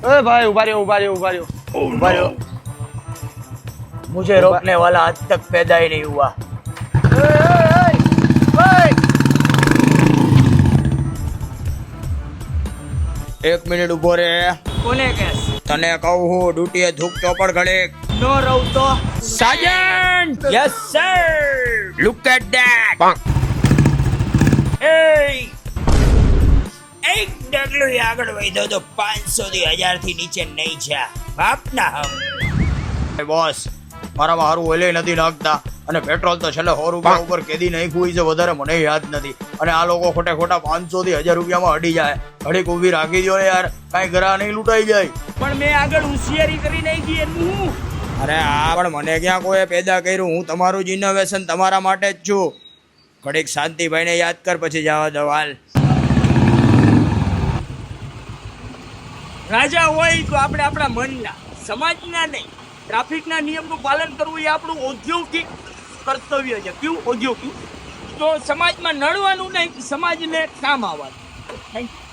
ए भाई उभा रहो। मुझे रोकने वाला आज तक पैदा ही नहीं हुआ। एक मिनिट उभો રે. કોને કેસ? તને કહું હું ડ્યુટીએ ધૂપ ચોપડ ઘડે. નો રહું તો sergeant, yes sir. Look at that. એક ડગલું આગળ વધ્યો તો 500 થી 1000 થી નીચે નહીં છે. બાપના હમ બોસ, મારામાં હારું ઓઇલ નથી નાખતા અને પેટ્રોલ તો છેલ્લે 100 રૂપિયા ઉપર કેદી નાખ્યું છે, વધારે મને યાદ નથી. અને આ લોકો ખોટા 500 થી 1000 રૂપિયામાં અડી જાય. ઘડીક ઊભી રાખી દો ને યાર, કાંઈ ઘરા નહીં લૂંટાઈ જાય. પણ મેં આગળ હોશિયારી કરી નાખી એનું. અરે આ પણ મને ક્યાં કોઈ પેદા કર્યું? હું તમારું જ ઇનોવેશન તમારા માટે જ છું. ઘડીક શાંતિભાઈને યાદ કર, પછી જવા દો હાલ. રાજા હોય તો આપણે આપણા મનના, સમાજના નહીં, ટ્રાફિકના નિયમનું પાલન કરવું એ આપણું ઔદ્યોગિક કર્તવ્ય છે. કયું ઔદ્યોગિક? તો સમાજમાં નડવાનું નહીં, સમાજને કામ આવવાનું. Thank you.